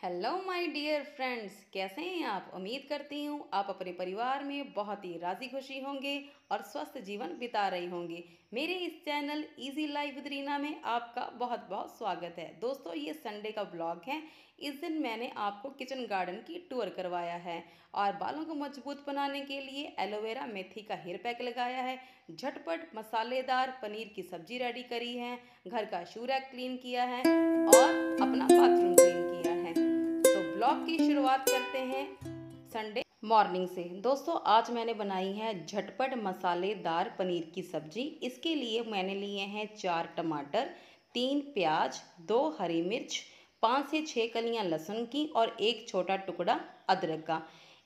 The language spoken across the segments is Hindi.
हेलो माय डियर फ्रेंड्स, कैसे हैं आप। उम्मीद करती हूँ आप अपने परिवार में बहुत ही राजी खुशी होंगे और स्वस्थ जीवन बिता रहे होंगे। मेरे इस channel easy life with Reena में आपका बहुत बहुत स्वागत है। दोस्तों, ये संडे का ब्लॉग है। इस दिन मैंने आपको किचन गार्डन की टूर करवाया है और बालों को मजबूत बनाने के लिए एलोवेरा मेथी का हेयर पैक लगाया है। झटपट मसालेदार पनीर की सब्जी रेडी करी है। घर का शू रैक क्लीन किया है और अपना बाथरूम क्लीन किया है। तो ब्लॉग की शुरुआत करते हैं संडे मॉर्निंग से। दोस्तों, आज मैंने बनाई है झटपट मसालेदार पनीर की सब्जी। इसके लिए मैंने लिए हैं 4 टमाटर, 3 प्याज, 2 हरी मिर्च, 5 से 6 कलियां लहसुन की और एक छोटा टुकड़ा अदरक का।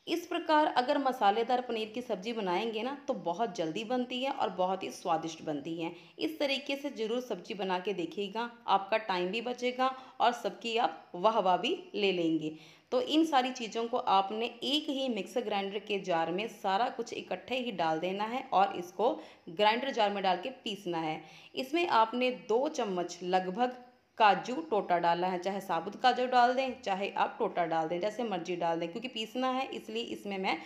इस प्रकार अगर मसालेदार पनीर की सब्जी बनाएंगे ना तो बहुत जल्दी बनती है और बहुत ही स्वादिष्ट बनती है। इस तरीके से ज़रूर सब्जी बना के देखिएगा, आपका टाइम भी बचेगा और सबकी आप वाह वाह भी ले लेंगे। तो इन सारी चीज़ों को आपने एक ही मिक्सर ग्राइंडर के जार में सारा कुछ इकट्ठे ही डाल देना है और इसको ग्राइंडर जार में डाल के पीसना है। इसमें आपने 2 चम्मच लगभग काजू टोटा डाला है। चाहे साबुत काजू डाल दें, चाहे आप टोटा डाल दें, जैसे मर्जी डाल दें। क्योंकि पीसना है इसलिए इसमें मैं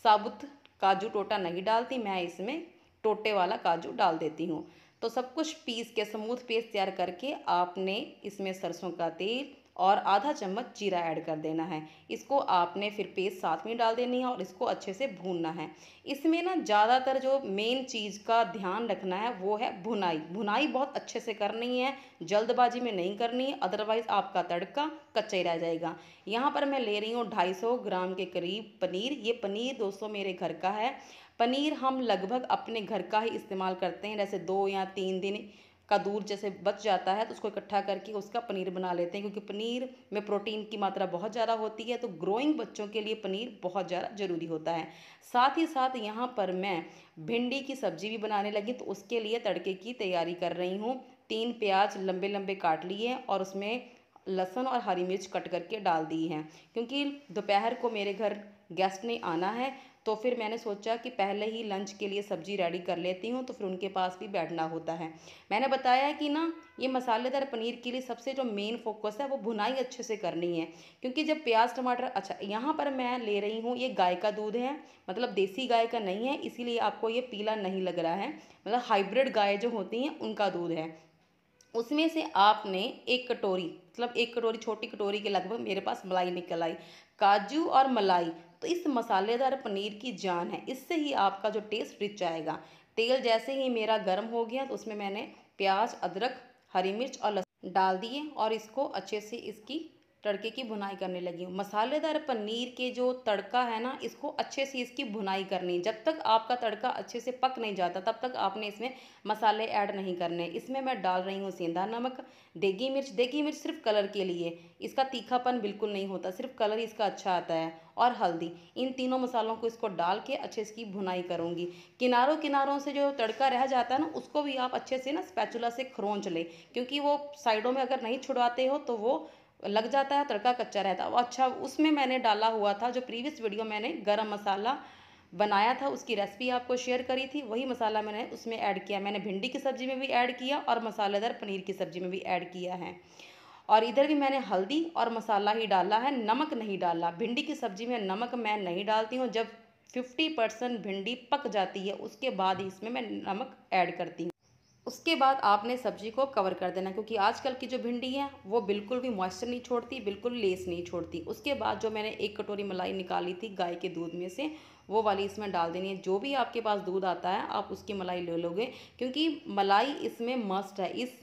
साबुत काजू टोटा नहीं डालती, मैं इसमें टोटे वाला काजू डाल देती हूँ। तो सब कुछ पीस के स्मूथ पेस्ट तैयार करके आपने इसमें सरसों का तेल और आधा चम्मच जीरा ऐड कर देना है। इसको आपने फिर पेस्ट साथ में डाल देनी है और इसको अच्छे से भूनना है। इसमें ना ज़्यादातर जो मेन चीज़ का ध्यान रखना है वो है भुनाई। भुनाई बहुत अच्छे से करनी है, जल्दबाजी में नहीं करनी है, अदरवाइज़ आपका तड़का कच्चा ही रह जाएगा। यहाँ पर मैं ले रही हूँ 250 ग्राम के करीब पनीर। ये पनीर दोस्तों मेरे घर का है। पनीर हम लगभग अपने घर का ही इस्तेमाल करते हैं। जैसे 2 या 3 दिन का दूध जैसे बच जाता है तो उसको इकट्ठा करके उसका पनीर बना लेते हैं, क्योंकि पनीर में प्रोटीन की मात्रा बहुत ज़्यादा होती है। तो ग्रोइंग बच्चों के लिए पनीर बहुत ज़्यादा ज़रूरी होता है। साथ ही साथ यहाँ पर मैं भिंडी की सब्जी भी बनाने लगी, तो उसके लिए तड़के की तैयारी कर रही हूँ। 3 प्याज लंबे लंबे काट लिए और उसमें लहसुन और हरी मिर्च कट करके डाल दी हैं। क्योंकि दोपहर को मेरे घर गेस्ट ने आना है, तो फिर मैंने सोचा कि पहले ही लंच के लिए सब्जी रेडी कर लेती हूँ, तो फिर उनके पास भी बैठना होता है। मैंने बताया कि ना, ये मसालेदार पनीर के लिए सबसे जो मेन फोकस है वो भुनाई अच्छे से करनी है। क्योंकि जब प्याज टमाटर, अच्छा यहाँ पर मैं ले रही हूँ, ये गाय का दूध है, मतलब देसी गाय का नहीं है, इसीलिए आपको ये पीला नहीं लग रहा है। मतलब हाइब्रिड गाय जो होती हैं उनका दूध है। उसमें से आपने 1 कटोरी, मतलब 1 कटोरी, छोटी कटोरी के लगभग मेरे पास मलाई निकल आई। काजू और मलाई तो इस मसालेदार पनीर की जान है, इससे ही आपका जो टेस्ट रिच आएगा। तेल जैसे ही मेरा गर्म हो गया तो उसमें मैंने प्याज, अदरक, हरी मिर्च और लहसुन डाल दिए और इसको अच्छे से इसकी तड़के की भुनाई करने लगी हूँ। मसालेदार पनीर के जो तड़का है ना, इसको अच्छे से इसकी भुनाई करनी है। जब तक आपका तड़का अच्छे से पक नहीं जाता तब तक आपने इसमें मसाले ऐड नहीं करने। इसमें मैं डाल रही हूँ सेंधा नमक, देगी मिर्च। देगी मिर्च सिर्फ कलर के लिए, इसका तीखापन बिल्कुल नहीं होता, सिर्फ कलर इसका अच्छा आता है। और हल्दी। इन तीनों मसालों को इसको डाल के अच्छे से इसकी भुनाई करूँगी। किनारों किनारों से जो तड़का रह जाता है ना, उसको भी आप अच्छे से ना स्पैचुला से खरोंच लें, क्योंकि वो साइडों में अगर नहीं छुड़वाते हो तो वो लग जाता है, तड़का कच्चा रहता है। अच्छा, उसमें मैंने डाला हुआ था, जो प्रीवियस वीडियो मैंने गरम मसाला बनाया था उसकी रेसिपी आपको शेयर करी थी, वही मसाला मैंने उसमें ऐड किया। मैंने भिंडी की सब्ज़ी में भी ऐड किया और मसालेदार पनीर की सब्ज़ी में भी ऐड किया है। और इधर भी मैंने हल्दी और मसाला ही डाला है, नमक नहीं डाला। भिंडी की सब्ज़ी में नमक मैं नहीं डालती हूँ। जब 50% भिंडी पक जाती है उसके बाद ही इसमें मैं नमक ऐड करती हूँ। उसके बाद आपने सब्जी को कवर कर देना, क्योंकि आजकल की जो भिंडी है वो बिल्कुल भी मॉइस्चर नहीं छोड़ती, बिल्कुल लेस नहीं छोड़ती। उसके बाद जो मैंने 1 कटोरी मलाई निकाली थी गाय के दूध में से, वो वाली इसमें डाल देनी है। जो भी आपके पास दूध आता है आप उसकी मलाई ले लोगे, क्योंकि मलाई इसमें मस्ट है। इस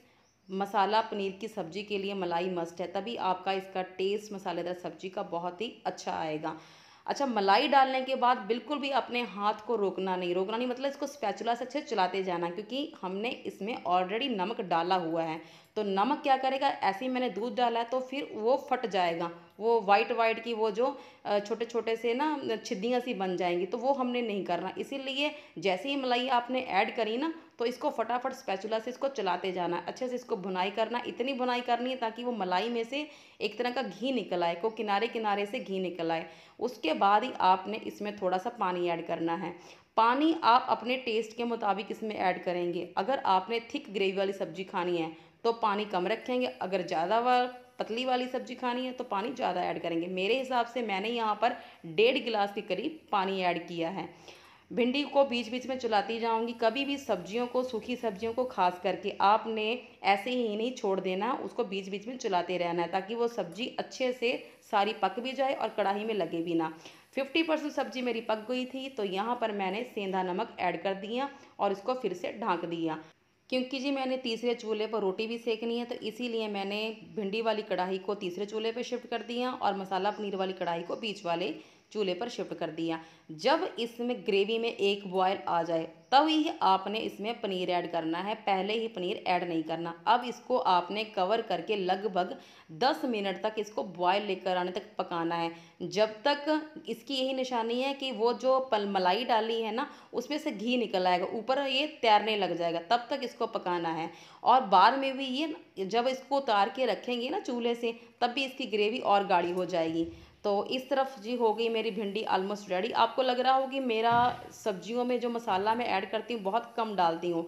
मसाला पनीर की सब्जी के लिए मलाई मस्ट है, तभी आपका इसका टेस्ट मसालेदार सब्जी का बहुत ही अच्छा आएगा। अच्छा, मलाई डालने के बाद बिल्कुल भी अपने हाथ को रोकना नहीं। रोकना नहीं मतलब इसको स्पैचुला से अच्छे चलाते जाना, क्योंकि हमने इसमें ऑलरेडी नमक डाला हुआ है। तो नमक क्या करेगा, ऐसे ही मैंने दूध डाला है तो फिर वो फट जाएगा। वो वाइट वाइट की वो जो छोटे छोटे से ना छिद्दियाँ सी बन जाएंगी, तो वो हमने नहीं करना। इसीलिए जैसे ही मलाई आपने ऐड करी ना, तो इसको फटाफट स्पैचुला से इसको चलाते जाना, अच्छे से इसको भुनाई करना। इतनी भुनाई करनी है ताकि वो मलाई में से एक तरह का घी निकल आए, को किनारे किनारे से घी निकल आए। उसके बाद ही आपने इसमें थोड़ा सा पानी ऐड करना है। पानी आप अपने टेस्ट के मुताबिक इसमें ऐड करेंगे। अगर आपने थिक ग्रेवी वाली सब्जी खानी है तो पानी कम रखेंगे, अगर ज़्यादा पतली वाली सब्जी खानी है तो पानी ज़्यादा ऐड करेंगे। मेरे हिसाब से मैंने यहाँ पर 1.5 गिलास के करीब पानी ऐड किया है। भिंडी को बीच बीच में चलाती जाऊंगी। कभी भी सब्जियों को, सूखी सब्जियों को खास करके आपने ऐसे ही नहीं छोड़ देना, उसको बीच बीच में चलाते रहना है ताकि वो सब्जी अच्छे से सारी पक भी जाए और कढ़ाई में लगे भी ना। 50% सब्जी मेरी पक गई थी तो यहाँ पर मैंने सेंधा नमक ऐड कर दिया और इसको फिर से ढक दिया, क्योंकि जी मैंने तीसरे चूल्हे पर रोटी भी सेकनी है तो इसीलिए मैंने भिंडी वाली कढ़ाई को तीसरे चूल्हे पर शिफ्ट कर दिया और मसाला पनीर वाली कढ़ाई को बीच वाले चूल्हे पर शिफ्ट कर दिया। जब इसमें ग्रेवी में एक बॉयल आ जाए तब ही आपने इसमें पनीर ऐड करना है, पहले ही पनीर ऐड नहीं करना। अब इसको आपने कवर करके लगभग 10 मिनट तक इसको बॉयल लेकर आने तक पकाना है, जब तक इसकी यही निशानी है कि वो जो मलाई डाली है ना उसमें से घी निकल आएगा, ऊपर ये तैरने लग जाएगा, तब तक इसको पकाना है। और बाद में भी ये जब इसको उतार के रखेंगे ना चूल्हे से तब भी इसकी ग्रेवी और गाढ़ी हो जाएगी। तो इस तरफ जी हो गई मेरी भिंडी ऑलमोस्ट रेडी। आपको लग रहा हो कि मेरा सब्जियों में जो मसाला मैं ऐड करती हूँ बहुत कम डालती हूँ,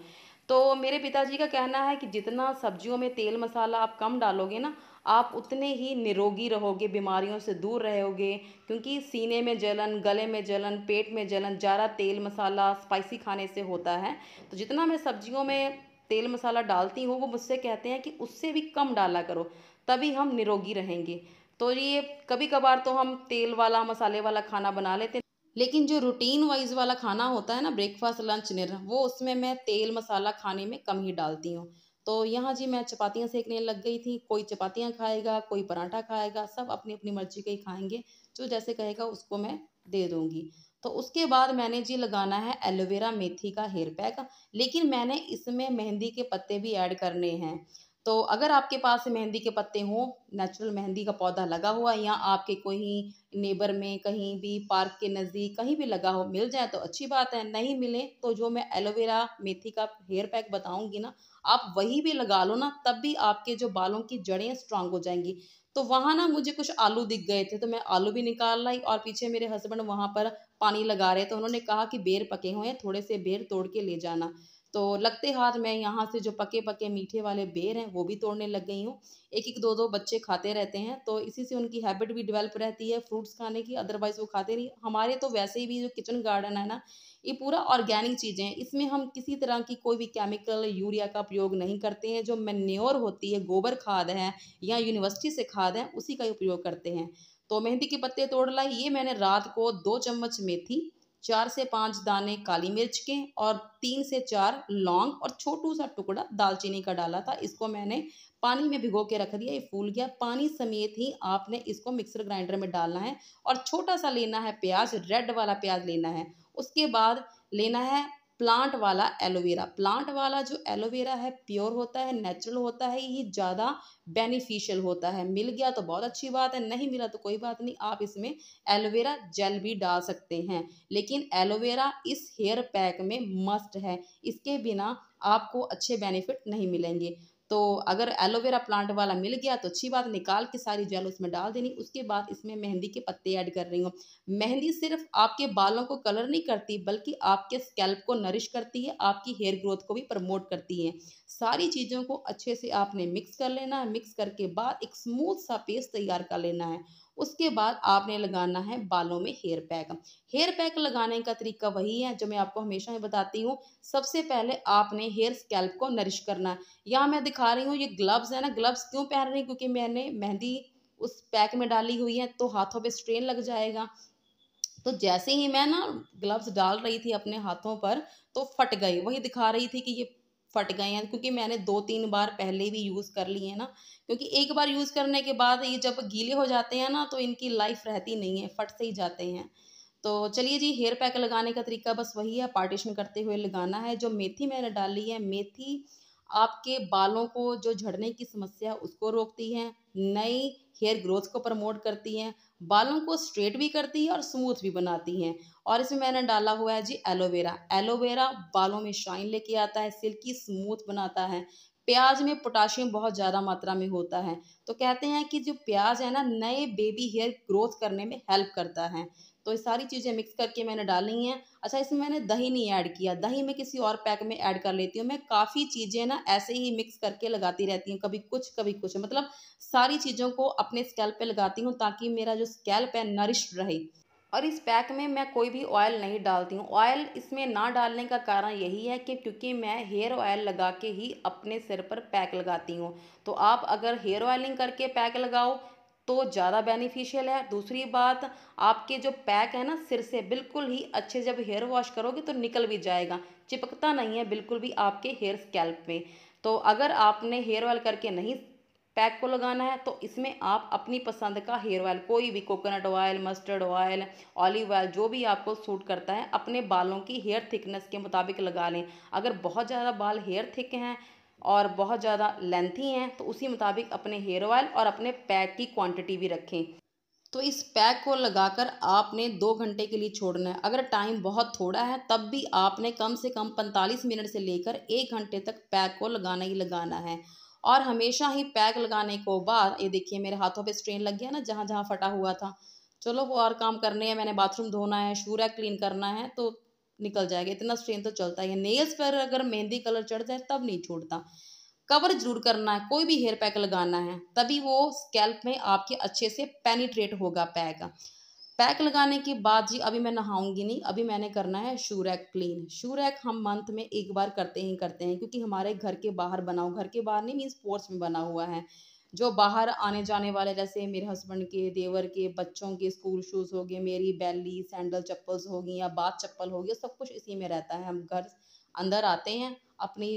तो मेरे पिताजी का कहना है कि जितना सब्जियों में तेल मसाला आप कम डालोगे ना आप उतने ही निरोगी रहोगे, बीमारियों से दूर रहोगे। क्योंकि सीने में जलन, गले में जलन, पेट में जलन ज़्यादा तेल मसाला स्पाइसी खाने से होता है। तो जितना मैं सब्जियों में तेल मसाला डालती हूँ वो मुझसे कहते हैं कि उससे भी कम डाला करो, तभी हम निरोगी रहेंगे। तो ये कभी कभार तो हम तेल वाला मसाले वाला खाना बना लेते हैं, लेकिन जो रूटीन वाइज वाला खाना होता है ना, ब्रेकफास्ट लंच डिनर, वो उसमें मैं तेल मसाला खाने में कम ही डालती हूँ। तो यहाँ जी मैं चपातियाँ सेकने लग गई थी। कोई चपातियाँ खाएगा, कोई पराठा खाएगा, सब अपनी अपनी मर्जी के ही खाएंगे, जो जैसे कहेगा उसको मैं दे दूँगी। तो उसके बाद मैंने जी लगाना है एलोवेरा मेथी का हेयर पैक, लेकिन मैंने इसमें मेहंदी के पत्ते भी ऐड करने हैं। तो अगर आपके पास मेहंदी के पत्ते हों, नेचुरल मेहंदी का पौधा लगा हुआ है या आपके कोई नेबर में कहीं भी पार्क के नज़दीक कहीं भी लगा हो, मिल जाए तो अच्छी बात है, नहीं मिले तो जो मैं एलोवेरा मेथी का हेयर पैक बताऊंगी ना आप वही भी लगा लो ना, तब भी आपके जो बालों की जड़ें स्ट्रांग हो जाएंगी। तो वहां ना मुझे कुछ आलू दिख गए थे तो मैं आलू भी निकाल लाई और पीछे मेरे हस्बैंड वहां पर पानी लगा रहे, तो उन्होंने कहा कि बेर पके हुए हैं, थोड़े से बेर तोड़ के ले जाना। तो लगते हाथ मैं यहाँ से जो पके पके मीठे वाले बेर हैं वो भी तोड़ने लग गई हूँ। एक एक दो दो बच्चे खाते रहते हैं तो इसी से उनकी हैबिट भी डेवलप रहती है फ्रूट्स खाने की, अदरवाइज वो खाते नहीं। हमारे तो वैसे ही भी जो किचन गार्डन है ना ये पूरा ऑर्गेनिक चीज़ें हैं, इसमें हम किसी तरह की कोई भी केमिकल यूरिया का प्रयोग नहीं करते हैं। जो मैन्योर होती है, गोबर खाद है या यूनिवर्सिटी से खाद है, उसी का ही उपयोग करते हैं। तो मेहंदी के पत्ते तोड़ लाई। ये मैंने रात को 2 चम्मच मेथी, 4 से 5 दाने काली मिर्च के और 3 से 4 लौंग और छोटू सा टुकड़ा दालचीनी का डाला था। इसको मैंने पानी में भिगो के रख दिया, ये फूल गया। पानी समेत ही आपने इसको मिक्सर ग्राइंडर में डालना है और छोटा सा लेना है प्याज, रेड वाला प्याज लेना है। उसके बाद लेना है प्लांट वाला एलोवेरा। प्लांट वाला जो एलोवेरा है प्योर होता है, नेचुरल होता है, ये ज़्यादा बेनिफिशियल होता है। मिल गया तो बहुत अच्छी बात है, नहीं मिला तो कोई बात नहीं, आप इसमें एलोवेरा जेल भी डाल सकते हैं। लेकिन एलोवेरा इस हेयर पैक में मस्ट है, इसके बिना आपको अच्छे बेनिफिट नहीं मिलेंगे। तो अगर एलोवेरा प्लांट वाला मिल गया तो अच्छी बात, निकाल के सारी जेल उसमें डाल देनी। उसके बाद इसमें मेहंदी के पत्ते ऐड कर रही हूँ। मेहंदी सिर्फ आपके बालों को कलर नहीं करती बल्कि आपके स्कैल्प को नरिश करती है, आपकी हेयर ग्रोथ को भी प्रमोट करती है। सारी चीज़ों को अच्छे से आपने मिक्स कर लेना है। मिक्स करके बाद एक स्मूथ सा पेस्ट तैयार कर लेना है। उसके बाद आपने लगाना है बालों में हेयर पैक। हेयर पैक लगाने का तरीका वही है जो मैं आपको हमेशा ही बताती हूँ। सबसे पहले आपने हेयर स्कैल्प को नरिश करना है। यहाँ मैं दिखा रही हूँ ये ग्लव्स है ना, ग्लव्स क्यों पहन रही हूँ, क्योंकि मैंने मेहंदी उस पैक में डाली हुई है तो हाथों पे स्ट्रेन लग जाएगा। तो जैसे ही मैं ना ग्लव्स डाल रही थी अपने हाथों पर तो फट गए, वही दिखा रही थी कि ये फट गए हैं, क्योंकि मैंने 2-3 बार पहले भी यूज़ कर लिए हैं ना। क्योंकि एक बार यूज़ करने के बाद ये जब गीले हो जाते हैं ना तो इनकी लाइफ रहती नहीं है, फट से ही जाते हैं। तो चलिए जी, हेयर पैक लगाने का तरीका बस वही है, पार्टीशन करते हुए लगाना है। जो मेथी मैंने डाली है, मेथी आपके बालों को जो झड़ने की समस्या है उसको रोकती है, नई हेयर ग्रोथ को प्रमोट करती है, बालों को स्ट्रेट भी करती है और स्मूथ भी बनाती हैं। और इसमें मैंने डाला हुआ है जी एलोवेरा। एलोवेरा बालों में शाइन लेके आता है, सिल्की स्मूथ बनाता है। प्याज में पोटाशियम बहुत ज़्यादा मात्रा में होता है, तो कहते हैं कि जो प्याज है ना नए बेबी हेयर ग्रोथ करने में हेल्प करता है। तो ये सारी चीज़ें मिक्स करके मैंने डाली हैं। अच्छा, इसमें मैंने दही नहीं ऐड किया, दही मैं किसी और पैक में ऐड कर लेती हूँ। मैं काफ़ी चीज़ें ना ऐसे ही मिक्स करके लगाती रहती हूँ, कभी कुछ मतलब सारी चीज़ों को अपने स्कैल्प पे लगाती हूँ ताकि मेरा जो स्कैल्प है नरिश्ड रहे। और इस पैक में मैं कोई भी ऑयल नहीं डालती हूँ। ऑयल इसमें ना डालने का कारण यही है कि क्योंकि मैं हेयर ऑयल लगा के ही अपने सिर पर पैक लगाती हूँ। तो आप अगर हेयर ऑयलिंग करके पैक लगाओ तो ज़्यादा बेनिफिशियल है। दूसरी बात, आपके जो पैक है ना सिर से बिल्कुल ही अच्छे, जब हेयर वॉश करोगे तो निकल भी जाएगा, चिपकता नहीं है बिल्कुल भी आपके हेयर स्कैल्प में। तो अगर आपने हेयर ऑयल करके नहीं पैक को लगाना है तो इसमें आप अपनी पसंद का हेयर ऑयल, कोई भी coconut oil, mustard oil, olive oil, जो भी आपको सूट करता है अपने बालों की हेयर थिकनेस के मुताबिक लगा लें। अगर बहुत ज़्यादा बाल हेयर थिक हैं और बहुत ज़्यादा लेंथी हैं तो उसी मुताबिक अपने हेयर ऑयल और अपने पैक की क्वांटिटी भी रखें। तो इस पैक को लगाकर आपने 2 घंटे के लिए छोड़ना है। अगर टाइम बहुत थोड़ा है तब भी आपने कम से कम 45 मिनट से लेकर 1 घंटे तक पैक को लगाना ही लगाना है। और हमेशा ही पैक लगाने को बाद, ये देखिए मेरे हाथों पे स्ट्रेन लग गया ना जहाँ जहाँ फटा हुआ था। चलो वो और काम करने हैं, मैंने बाथरूम धोना है, शू रैक क्लीन करना है तो निकल जाएगा, इतना स्ट्रेन तो चलता ही है। नेल्स पर अगर मेहंदी कलर चढ़ जाए तब नहीं छूटता। कवर जरूर करना है, कोई भी हेयर पैक लगाना है तभी वो स्कैल्प में आपके अच्छे से पेनिट्रेट होगा पैक। पैक लगाने के बाद जी अभी मैं नहाऊंगी नहीं, अभी मैंने करना है shoe rack clean. Shoe rack हम मंथ में एक बार करते हैं क्योंकि हमारे घर के बाहर बना हुआ, घर के बाहर नहीं मीन्स पोर्च में बना हुआ है। जो बाहर आने जाने वाले जैसे मेरे हस्बैंड के, देवर के, बच्चों के स्कूल शूज़ हो गए, मेरी बैली सैंडल चप्पल्स हो गई या बाथ चप्पल हो गया, सब कुछ इसी में रहता है। हम घर अंदर आते हैं, अपनी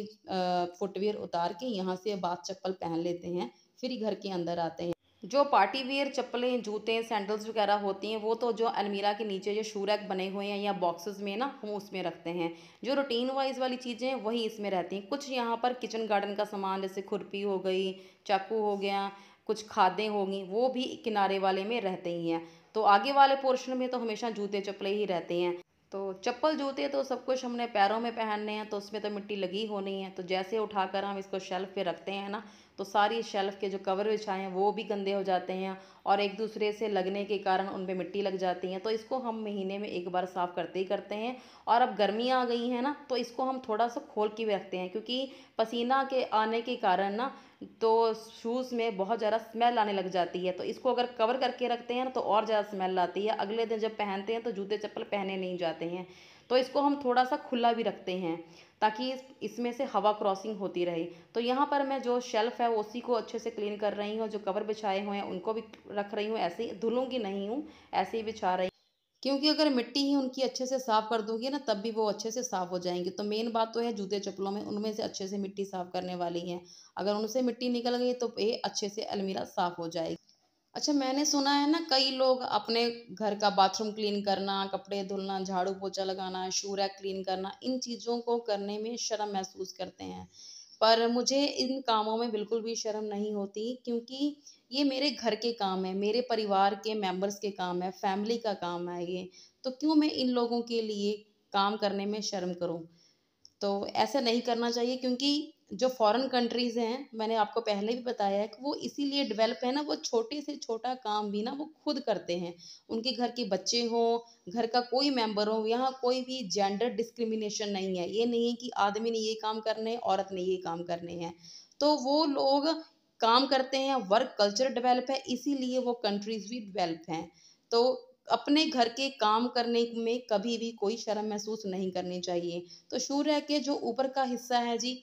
फुटवियर उतार के यहाँ से बाथ चप्पल पहन लेते हैं, फिर ही घर के अंदर आते हैं। जो पार्टी वियर चप्पलें, जूते, सैंडल्स वगैरह होती हैं वो तो जो अलमीरा के नीचे जो शू रैक बने हुए हैं या बॉक्सेस में ना हम उसमें रखते हैं। जो रूटीन वाइज वाली चीज़ें हैं वही इसमें रहती हैं। कुछ यहाँ पर किचन गार्डन का सामान जैसे खुरपी हो गई, चाकू हो गया, कुछ खादें होंगी, वो भी किनारे वाले में रहते ही हैं। तो आगे वाले पोर्शन में तो हमेशा जूते चप्पलें ही रहते हैं। तो चप्पल जूते तो सब कुछ हमने पैरों में पहनने हैं तो उसमें तो मिट्टी लगी होनी है। तो जैसे उठाकर हम इसको शेल्फ पे रखते हैं ना तो सारी शेल्फ के जो कवर बिछाए हैं वो भी गंदे हो जाते हैं और एक दूसरे से लगने के कारण उनपे मिट्टी लग जाती है। तो इसको हम महीने में एक बार साफ़ करते ही करते हैं। और अब गर्मियाँ आ गई हैं ना तो इसको हम थोड़ा सा खोल के भी रखते हैं क्योंकि पसीना के आने के कारण ना तो शूज़ में बहुत ज़्यादा स्मेल आने लग जाती है। तो इसको अगर कवर करके रखते हैं ना तो और ज़्यादा स्मेल आती है, अगले दिन जब पहनते हैं तो जूते चप्पल पहने नहीं जाते हैं। तो इसको हम थोड़ा सा खुला भी रखते हैं ताकि इसमें से हवा क्रॉसिंग होती रहे। तो यहाँ पर मैं जो शेल्फ़ है उसी को अच्छे से क्लीन कर रही हूँ, जो कवर बिछाए हुए हैं उनको भी रख रही हूँ, ऐसे ही धुलूँगी नहीं हूँ, ऐसे ही बिछा रही, क्योंकि अगर मिट्टी ही उनकी अच्छे से साफ़ कर दूँगी ना तब भी वो अच्छे से साफ़ हो जाएँगी। तो मेन बात तो है जूते चप्पलों में, उनमें से अच्छे से मिट्टी साफ़ करने वाली है। अगर उनसे मिट्टी निकल गई तो ये अच्छे से अलमीरा साफ़ हो जाएगी। अच्छा, मैंने सुना है ना कई लोग अपने घर का बाथरूम क्लीन करना, कपड़े धुलना, झाड़ू पोछा लगाना, शू रैक क्लीन करना, इन चीज़ों को करने में शर्म महसूस करते हैं। पर मुझे इन कामों में बिल्कुल भी शर्म नहीं होती क्योंकि ये मेरे घर के काम है, मेरे परिवार के मेंबर्स के काम है, फैमिली का काम है ये। तो क्यों मैं इन लोगों के लिए काम करने में शर्म करूँ? तो ऐसा नहीं करना चाहिए क्योंकि जो फॉरेन कंट्रीज़ हैं, मैंने आपको पहले भी बताया है कि वो इसीलिए डेवलप है ना, वो छोटे से छोटा काम भी ना वो खुद करते हैं। उनके घर के बच्चे हों, घर का कोई मेंबर हो, यहाँ कोई भी जेंडर डिस्क्रिमिनेशन नहीं है। ये नहीं है कि आदमी ने ये काम करने हैं, औरत ने ये काम करने हैं। तो वो लोग काम करते हैं, वर्क कल्चर डेवलप है, इसीलिए वो कंट्रीज़ भी डेवलप हैं। तो अपने घर के काम करने में कभी भी कोई शर्म महसूस नहीं करनी चाहिए। तो शू रैक के जो ऊपर का हिस्सा है जी,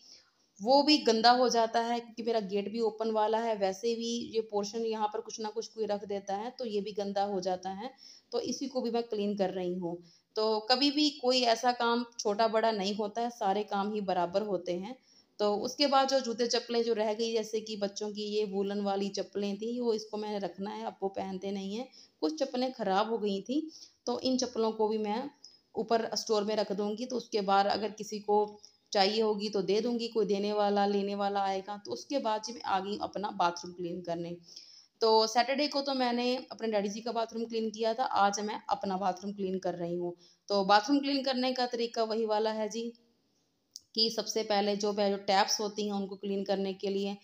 वो भी गंदा हो जाता है क्योंकि मेरा गेट भी ओपन वाला है, वैसे भी ये पोर्शन यहाँ पर कुछ ना कुछ कोई रख देता है तो ये भी गंदा हो जाता है। तो इसी को भी मैं क्लीन कर रही हूँ। तो कभी भी कोई ऐसा काम छोटा-बड़ा नहीं होता है, सारे काम ही बराबर होते हैं। तो उसके बाद जो जूते चप्पलें जो रह गई जैसे कि बच्चों की ये वूलन वाली चप्पलें थी, वो इसको मैंने रखना है, अब वो पहनते नहीं हैं। कुछ चप्पलें खराब हो गई थी, तो इन चप्पलों को भी मैं ऊपर स्टोर में रख दूँगी, तो उसके बाद अगर किसी को चाहिए होगी तो दे दूँगी, कोई देने वाला, लेने वाला आएगा, तो उसके बाद जी मैं आ गई अपना बाथरूम क्लीन करने। तो सैटरडे को तो मैंने अपने डैडी जी का बाथरूम क्लीन किया था, आज मैं अपना बाथरूम क्लीन कर रही हूँ। तो बाथरूम क्लीन करने का तरीका वही वाला है जी, कि सबसे पहले जो टैप्स होती हैं उनको क्लीन करने के लिए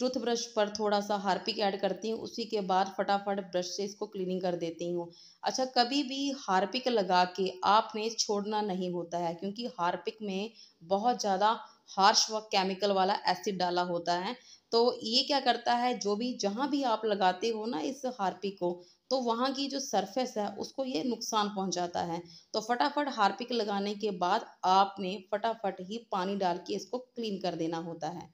टूथब्रश पर थोड़ा सा हार्पिक ऐड करती हूँ, उसी के बाद फटाफट ब्रश से इसको क्लीनिंग कर देती हूँ। अच्छा, कभी भी हार्पिक लगा के आपने छोड़ना नहीं होता है, क्योंकि हार्पिक में बहुत ज़्यादा हार्श व केमिकल वाला एसिड डाला होता है। तो ये क्या करता है, जो भी जहाँ भी आप लगाते हो ना इस हार्पिक को, तो वहाँ की जो सरफेस है उसको ये नुकसान पहुँचाता है। तो फटाफट हार्पिक लगाने के बाद आपने फटाफट ही पानी डाल के इसको क्लीन कर देना होता है।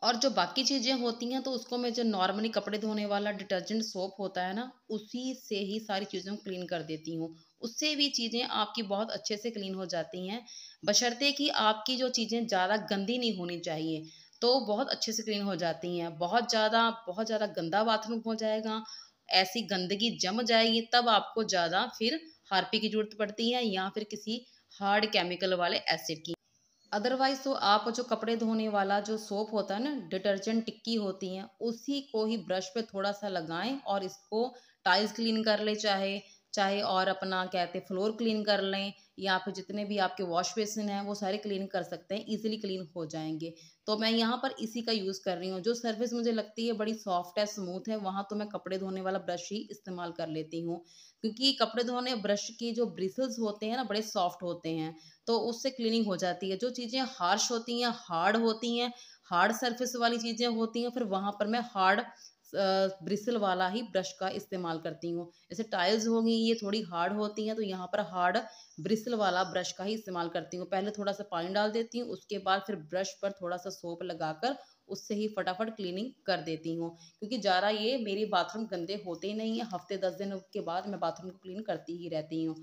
और जो बाकी चीज़ें होती हैं तो उसको मैं जो नॉर्मली कपड़े धोने वाला डिटर्जेंट सोप होता है ना, उसी से ही सारी चीज़ों को क्लीन कर देती हूँ। उससे भी चीज़ें आपकी बहुत अच्छे से क्लीन हो जाती हैं, बशर्ते कि आपकी जो चीज़ें ज़्यादा गंदी नहीं होनी चाहिए, तो बहुत अच्छे से क्लीन हो जाती हैं। बहुत ज़्यादा गंदा बाथरूम हो जाएगा, ऐसी गंदगी जम जाएगी, तब आपको ज़्यादा फिर हार्पिक की ज़रूरत पड़ती है या फिर किसी हार्ड केमिकल वाले एसिड की। अदरवाइज तो आप जो कपड़े धोने वाला जो सोप होता है ना, डिटर्जेंट टिक्की होती हैं, उसी को ही ब्रश पे थोड़ा सा लगाएं और इसको टाइल्स क्लीन कर ले, चाहे चाहे और अपना कहते फ्लोर क्लीन कर लें, या फिर जितने भी आपके वॉश बेसिन हैं वो सारे क्लीन कर सकते हैं, इजीली क्लीन हो जाएंगे। तो मैं यहाँ पर इसी का यूज़ कर रही हूँ। जो सर्फेस मुझे लगती है बड़ी सॉफ्ट है, स्मूथ है, वहाँ तो मैं कपड़े धोने वाला ब्रश ही इस्तेमाल कर लेती हूँ, क्योंकि कपड़े धोने ब्रश की जो ब्रिसल्स होते हैं ना, बड़े सॉफ्ट होते हैं, तो उससे क्लीनिंग हो जाती है। जो चीज़ें हार्श होती हैं, हार्ड सरफेस वाली चीज़ें होती हैं, फिर वहाँ पर मैं हार्ड ब्रिसल वाला ही ब्रश का इस्तेमाल करती हूँ। जैसे टाइल्स हो गई, ये थोड़ी हार्ड होती हैं, तो यहाँ पर हार्ड ब्रिसल वाला ब्रश का ही इस्तेमाल करती हूँ। पहले थोड़ा सा पानी डाल देती हूँ, उसके बाद फिर ब्रश पर थोड़ा सा सोप लगाकर उससे ही फटाफट क्लीनिंग कर देती हूँ, क्योंकि ज़्यादा ये मेरी बाथरूम गंदे होते ही नहीं है। हफ्ते 10 दिन के बाद मैं बाथरूम को क्लीन करती ही रहती हूँ।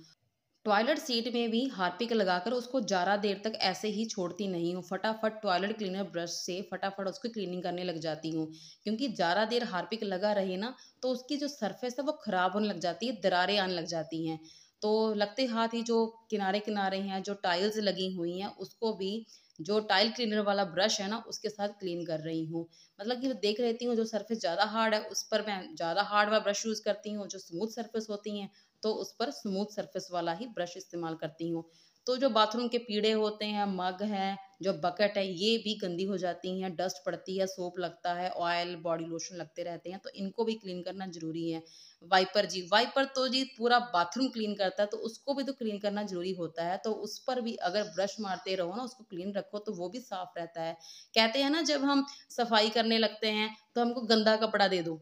टॉयलेट सीट में भी हार्पिक लगाकर उसको ज़्यादा देर तक ऐसे ही छोड़ती नहीं हूँ, फटाफट टॉयलेट क्लीनर ब्रश से फटाफट उसको क्लीनिंग करने लग जाती हूँ, क्योंकि ज़्यादा देर हार्पिक लगा रहे ना, तो उसकी जो सरफेस है वो ख़राब होने लग जाती है, दरारें आने लग जाती हैं। तो लगते हाथ ही जो किनारे किनारे हैं, जो टाइल्स लगी हुई हैं, उसको भी जो टाइल क्लीनर वाला ब्रश है ना उसके साथ क्लीन कर रही हूँ। मतलब कि देख लेती हूँ जो सरफेस ज़्यादा हार्ड है उस पर मैं ज़्यादा हार्ड वाला ब्रश यूज़ करती हूँ, जो स्मूथ सरफेस होती हैं तो उस पर स्मूथ सरफेस वाला ही ब्रश इस्तेमाल करती हूँ। तो जो बाथरूम के पीढ़े होते हैं, मग हैं, जो बकेट है, ये भी गंदी हो जाती हैं, डस्ट पड़ती है, सोप लगता है, ऑयल बॉडी लोशन लगते रहते हैं, तो इनको भी क्लीन करना ज़रूरी है। वाइपर तो जी पूरा बाथरूम क्लीन करता है, तो उसको भी तो क्लीन करना ज़रूरी होता है, तो उस पर भी अगर ब्रश मारते रहो ना, उसको क्लीन रखो तो वो भी साफ़ रहता है। कहते हैं ना, जब हम सफाई करने लगते हैं तो हमको गंदा कपड़ा दे दो,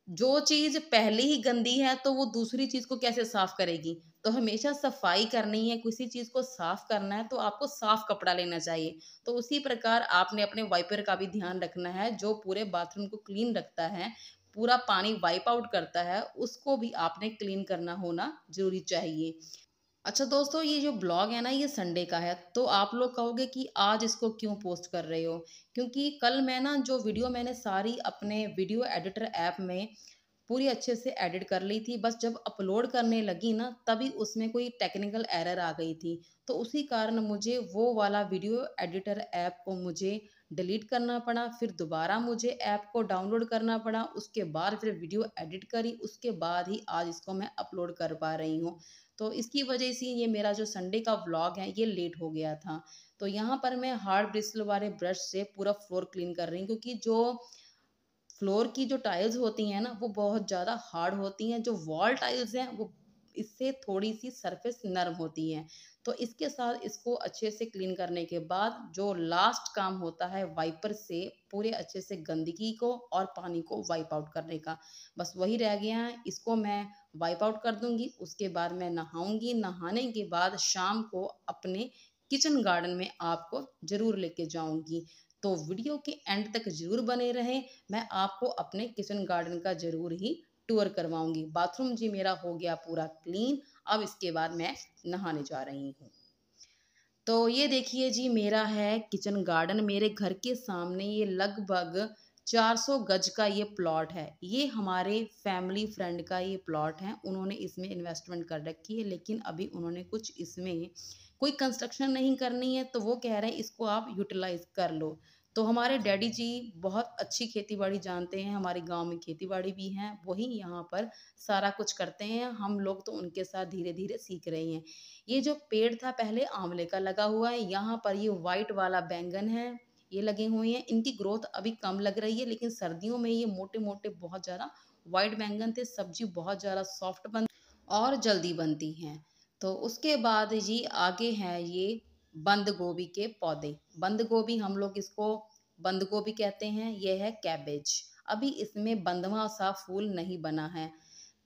जो चीज़ पहले ही गंदी है तो वो दूसरी चीज़ को कैसे साफ करेगी? तो हमेशा सफाई करनी है, किसी चीज़ को साफ करना है तो आपको साफ कपड़ा लेना चाहिए। तो उसी प्रकार आपने अपने वाइपर का भी ध्यान रखना है, जो पूरे बाथरूम को क्लीन रखता है, पूरा पानी वाइप आउट करता है, उसको भी आपने क्लीन करना होना ज़रूरी चाहिए। अच्छा दोस्तों, ये जो ब्लॉग है ना, ये संडे का है, तो आप लोग कहोगे कि आज इसको क्यों पोस्ट कर रहे हो? क्योंकि कल मैं ना जो वीडियो मैंने सारी अपने वीडियो एडिटर ऐप में पूरी अच्छे से एडिट कर ली थी, बस जब अपलोड करने लगी ना तभी उसमें कोई टेक्निकल एरर आ गई थी। तो उसी कारण मुझे वो वाला वीडियो एडिटर ऐप को मुझे डिलीट करना पड़ा, फिर दोबारा मुझे ऐप को डाउनलोड करना पड़ा, उसके बाद फिर वीडियो एडिट करी, उसके बाद ही आज इसको मैं अपलोड कर पा रही हूँ। तो इसकी वजह से ये मेरा जो संडे का व्लॉग है ये लेट हो गया था। तो यहाँ पर मैं हार्ड ब्रिस्टल वाले ब्रश से पूरा फ्लोर क्लीन कर रही हूँ, क्योंकि जो फ्लोर की जो टाइल्स होती हैं ना वो बहुत ज़्यादा हार्ड होती हैं, जो वॉल टाइल्स हैं वो इससे थोड़ी सी सरफेस नरम होती हैं। तो इसके साथ इसको अच्छे से क्लीन करने के बाद जो लास्ट काम होता है, वाइपर से पूरे अच्छे से गंदगी को और पानी को वाइप आउट करने का, बस वही रह गया है। इसको मैं वाइप आउट कर दूंगी, उसके बाद मैं नहाऊंगी, नहाने के बाद शाम को अपने किचन गार्डन में आपको ज़रूर लेके जाऊंगी। तो वीडियो के एंड तक ज़रूर बने रहें, मैं आपको अपने किचन गार्डन का ज़रूर ही टूर करवाऊंगी। बाथरूम जी मेरा हो गया पूरा क्लीन, अब इसके बाद मैं नहाने जा रही हूँ। तो ये देखिए जी, मेरा है किचन गार्डन, मेरे घर के सामने ये लगभग 400 गज का ये प्लॉट है। ये हमारे फैमिली फ्रेंड का ये प्लॉट है, उन्होंने इसमें इन्वेस्टमेंट कर रखी है, लेकिन अभी उन्होंने कुछ इसमें कोई कंस्ट्रक्शन नहीं करनी है, तो वो कह रहे हैं इसको आप यूटिलाइज कर लो। तो हमारे डैडी जी बहुत अच्छी खेती बाड़ी जानते हैं, हमारे गांव में खेती बाड़ी भी हैं, वही यहाँ पर सारा कुछ करते हैं, हम लोग तो उनके साथ धीरे धीरे सीख रहे हैं। ये जो पेड़ था पहले आंवले का लगा हुआ है, यहाँ पर ये वाइट वाला बैंगन है, ये लगे हुए हैं। इनकी ग्रोथ अभी कम लग रही है, लेकिन सर्दियों में ये मोटे मोटे बहुत ज़्यादा वाइट बैंगन थे। सब्जी बहुत ज़्यादा सॉफ्ट बन और जल्दी बनती हैं। तो उसके बाद जी आगे हैं ये बंद गोभी के पौधे। बंद गोभी हम लोग इसको बंद गोभी कहते हैं। ये है कैबेज। अभी इसमें बंधवा सा फूल नहीं बना है।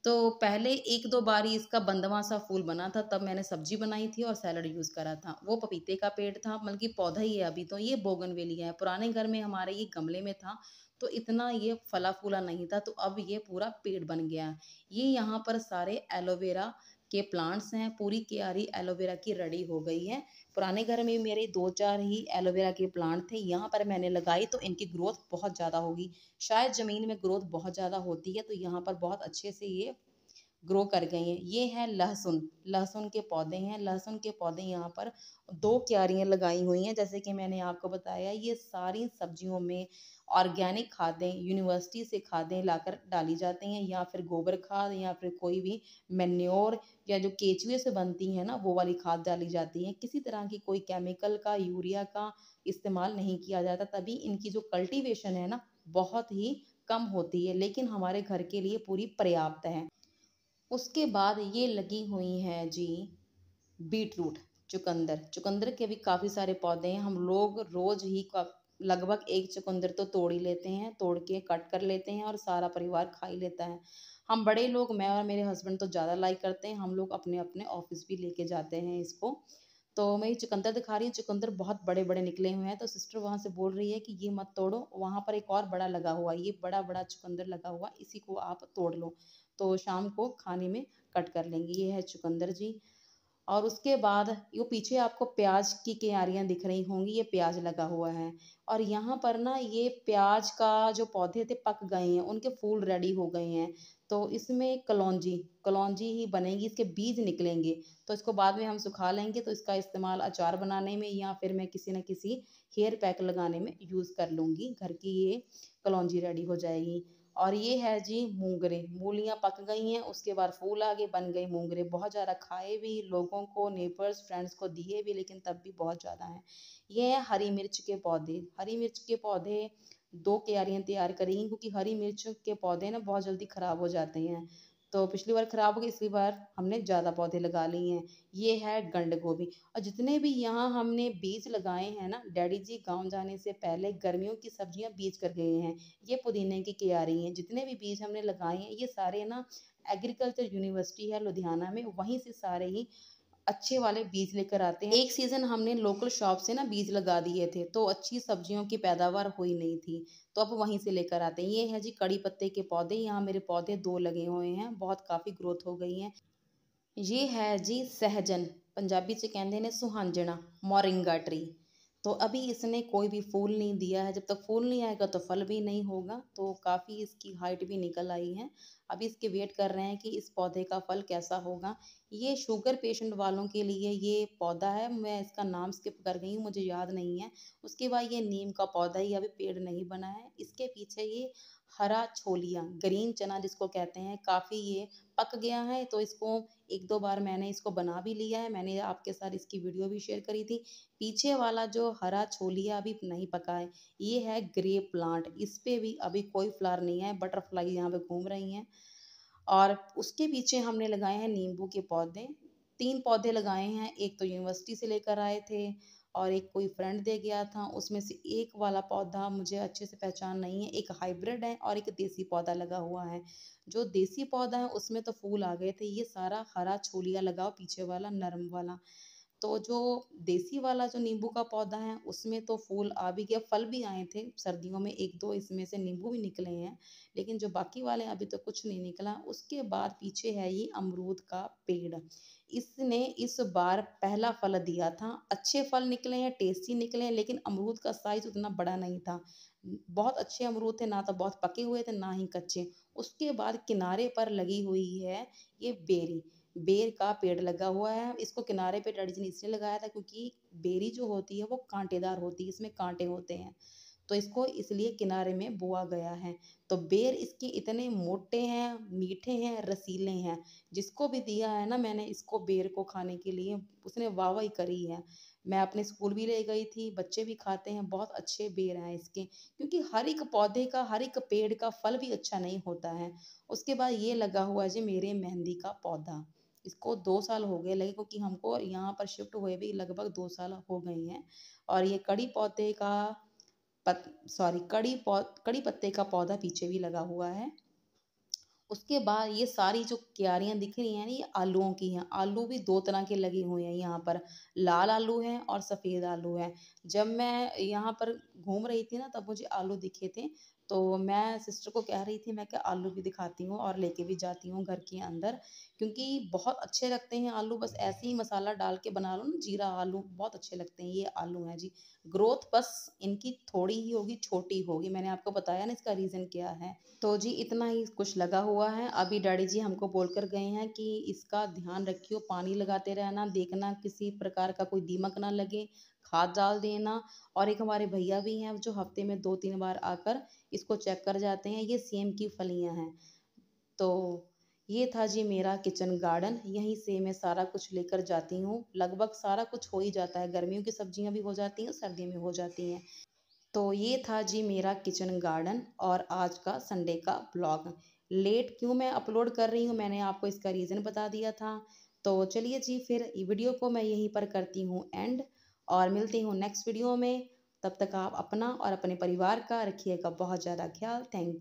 तो पहले 1-2 बार ही इसका बंधवा सा फूल बना था, तब मैंने सब्जी बनाई थी और सैलड यूज़ करा था। वो पपीते का पेड़ था, बल्कि पौधा ही है अभी तो। ये बोगनवेलिया है। पुराने घर में हमारे ये गमले में था, तो इतना ये फला-फूला नहीं था, तो अब ये पूरा पेड़ बन गया है। ये यहाँ पर सारे एलोवेरा के प्लांट्स हैं। पूरी क्यारी एलोवेरा की रेडी हो गई है। पुराने घर में मेरे 2-4 ही एलोवेरा के प्लांट थे। यहाँ पर मैंने लगाई तो इनकी ग्रोथ बहुत ज़्यादा होगी। शायद ज़मीन में ग्रोथ बहुत ज़्यादा होती है, तो यहाँ पर बहुत अच्छे से ये ग्रो कर गई हैं। ये है लहसुन। लहसुन के पौधे हैं। लहसुन के पौधे यहाँ पर 2 क्यारियाँ लगाई हुई हैं। जैसे कि मैंने आपको बताया, ये सारी सब्जियों में ऑर्गेनिक खादें यूनिवर्सिटी से खादें लाकर डाली जाती हैं, या फिर गोबर खाद, या फिर कोई भी मैन्योर, या जो केचुए से बनती हैं ना, वो वाली खाद डाली जाती है। किसी तरह की कोई केमिकल का, यूरिया का इस्तेमाल नहीं किया जाता। तभी इनकी जो कल्टीवेशन है ना, बहुत ही कम होती है, लेकिन हमारे घर के लिए पूरी पर्याप्त है। उसके बाद ये लगी हुई हैं जी बीटरूट, चुकंदर। चुकंदर के भी काफ़ी सारे पौधे हैं। हम लोग रोज़ ही लगभग 1 चुकंदर तो तोड़ ही लेते हैं। तोड़ के कट कर लेते हैं और सारा परिवार खा ही लेता है। हम बड़े लोग, मैं और मेरे हस्बैंड तो ज़्यादा लाइक करते हैं। हम लोग अपने-अपने ऑफ़िस भी लेके जाते हैं इसको। तो मैं ये चुकंदर दिखा रही हूँ, चुकंदर बहुत बड़े-बड़े निकले हुए हैं। तो सिस्टर वहाँ से बोल रही है कि ये मत तोड़ो, वहाँ पर एक और बड़ा लगा हुआ है, ये बड़ा-बड़ा चुकंदर लगा हुआ, इसी को आप तोड़ लो। तो शाम को खाने में कट कर लेंगे। ये है चुकंदर जी। और उसके बाद यो पीछे आपको प्याज की क्यारियाँ दिख रही होंगी, ये प्याज लगा हुआ है। और यहाँ पर ना ये प्याज का जो पौधे थे पक गए हैं, उनके फूल रेडी हो गए हैं। तो इसमें कलौंजी कलौंजी ही बनेगी, इसके बीज निकलेंगे। तो इसको बाद में हम सुखा लेंगे, तो इसका इस्तेमाल अचार बनाने में, या फिर मैं किसी न किसी हेयर पैक लगाने में यूज़ कर लूँगी। घर की ये कलौंजी रेडी हो जाएगी। और ये है जी मूंगरे। मूलियाँ पक गई हैं, उसके बाद फूल आ गए, बन गई मूंगरे। बहुत ज़्यादा खाए भी, लोगों को, नेबर्स, फ्रेंड्स को दिए भी, लेकिन तब भी बहुत ज़्यादा हैं। ये है हरी मिर्च के पौधे। हरी मिर्च के पौधे 2 क्यारियाँ तैयार करेंगी, क्योंकि हरी मिर्च के पौधे ना बहुत जल्दी खराब हो जाते हैं। तो पिछली बार खराब हो गए, इसी बार हमने ज़्यादा पौधे लगा लिए हैं। ये है गंड गोभी। और जितने भी यहाँ हमने बीज लगाए हैं ना, डैडी जी गाँव जाने से पहले गर्मियों की सब्जियाँ बीज कर गए हैं। ये पुदीने की क्यारी हैं। जितने भी बीज हमने लगाए हैं, ये सारे ना एग्रीकल्चर यूनिवर्सिटी है लुधियाना में, वहीं से सारे ही अच्छे वाले बीज लेकर आते हैं। एक सीज़न हमने लोकल शॉप से ना बीज लगा दिए थे, तो अच्छी सब्जियों की पैदावार हुई नहीं थी, तो अब वहीं से लेकर आते हैं। ये है जी कड़ी पत्ते के पौधे। यहाँ मेरे पौधे 2 लगे हुए हैं, बहुत काफ़ी ग्रोथ हो गई है। ये है जी सहजन, पंजाबी च कहते ने सुहांजना, मोरिंगा ट्री। तो अभी इसने कोई भी फूल नहीं दिया है। जब तक फूल नहीं आएगा तो फल भी नहीं होगा। तो काफ़ी इसकी हाइट भी निकल आई है। अभी इसके वेट कर रहे हैं कि इस पौधे का फल कैसा होगा। ये शुगर पेशेंट वालों के लिए ये पौधा है। मैं इसका नाम स्किप कर गई हूँ, मुझे याद नहीं है। उसके बाद ये नीम का पौधा ही, अभी पेड़ नहीं बना है। इसके पीछे ये हरा छोलिया, ग्रीन चना जिसको कहते हैं, काफ़ी ये पक गया है। तो इसको 1-2 बार मैंने इसको बना भी लिया है। मैंने आपके साथ इसकी वीडियो भी शेयर करी थी। पीछे वाला जो हरा छोलिया अभी नहीं पका है, ये है ग्रे प्लांट। इस पे भी अभी कोई फ्लावर नहीं है, बटरफ्लाई यहाँ पे घूम रही हैं। और उसके पीछे हमने लगाए हैं नींबू के पौधे। 3 पौधे लगाए हैं, एक तो यूनिवर्सिटी से लेकर आए थे और एक कोई फ्रेंड दे गया था। उसमें से एक वाला पौधा मुझे अच्छे से पहचान नहीं है, एक हाइब्रिड है और एक देसी पौधा लगा हुआ है। जो देसी पौधा है उसमें तो फूल आ गए थे, ये सारा हरा छोलिया लगाओ पीछे वाला नरम वाला। तो जो देसी वाला जो नींबू का पौधा है उसमें तो फूल आ भी गया, फल भी आए थे सर्दियों में, 1-2 इसमें से नींबू भी निकले हैं। लेकिन जो बाकी वाले हैं अभी तो कुछ नहीं निकला। उसके बाद पीछे है ये अमरूद का पेड़। इसने इस बार पहला फल दिया था। अच्छे फल निकले हैं, टेस्टी निकले हैं, लेकिन अमरूद का साइज़ उतना बड़ा नहीं था। बहुत अच्छे अमरूद थे, ना तो बहुत पके हुए थे, ना ही कच्चे। उसके बाद किनारे पर लगी हुई है ये बेरी। बेर का पेड़ लगा हुआ है। इसको किनारे पे डैडी जी ने इसलिए लगाया था क्योंकि बेरी जो होती है वो कांटेदार होती है, इसमें कांटे होते हैं। तो इसको इसलिए किनारे में बोआ गया है। तो बेर इसके इतने मोटे हैं, मीठे हैं, रसीले हैं। जिसको भी दिया है ना मैंने इसको बेर को खाने के लिए, उसने वाह-वाही करी है। मैं अपने स्कूल भी ले गई थी, बच्चे भी खाते हैं, बहुत अच्छे बेर हैं इसके। क्योंकि हर एक पौधे का, हर एक पेड़ का फल भी अच्छा नहीं होता है। उसके बाद ये लगा हुआ है जी मेरे मेहंदी का पौधा। इसको 2 साल हो गए लगे, क्योंकि हमको यहाँ पर शिफ्ट हुए भी लगभग 2 साल हो गए हैं। और ये कड़ी पौधे का पत सॉरी कड़ी पत्ते का पौधा पीछे भी लगा हुआ है। उसके बाद ये सारी जो क्यारियाँ दिख रही हैं ना, ये आलूओं की हैं। आलू भी 2 तरह के लगे हुए हैं यहाँ पर, लाल आलू हैं और सफ़ेद आलू हैं। जब मैं यहाँ पर घूम रही थी ना, तब मुझे आलू दिखे थे, तो मैं सिस्टर को कह रही थी, मैं क्या आलू भी दिखाती हूँ और लेके भी जाती हूँ घर के अंदर, क्योंकि बहुत अच्छे लगते हैं आलू। बस ऐसे ही मसाला डाल के बना लो ना, जीरा आलू, बहुत अच्छे लगते हैं। ये आलू हैं जी। ग्रोथ बस इनकी थोड़ी ही होगी, छोटी होगी। मैंने आपको बताया ना इसका रीज़न क्या है। तो जी इतना ही कुछ लगा हुआ है। अभी डैडी जी हमको बोल कर गए हैं कि इसका ध्यान रखियो, पानी लगाते रहना, देखना किसी प्रकार का कोई दीमक ना लगे, खाद डाल देना। और एक हमारे भैया भी हैं जो हफ्ते में 2-3 बार आकर इसको चेक कर जाते हैं। ये सेम की फलियाँ हैं। तो ये था जी मेरा किचन गार्डन। यहीं से मैं सारा कुछ लेकर जाती हूँ। लगभग सारा कुछ हो ही जाता है। गर्मियों की सब्जियाँ भी हो जाती हैं, सर्दियों में हो जाती हैं। तो ये था जी मेरा किचन गार्डन और आज का संडे का ब्लॉग। लेट क्यों मैं अपलोड कर रही हूँ, मैंने आपको इसका रीज़न बता दिया था। तो चलिए जी, फिर वीडियो को मैं यहीं पर करती हूँ एंड, और मिलती हूँ नेक्स्ट वीडियो में। तब तक आप अपना और अपने परिवार का रखिएगा बहुत ज़्यादा ख्याल। थैंक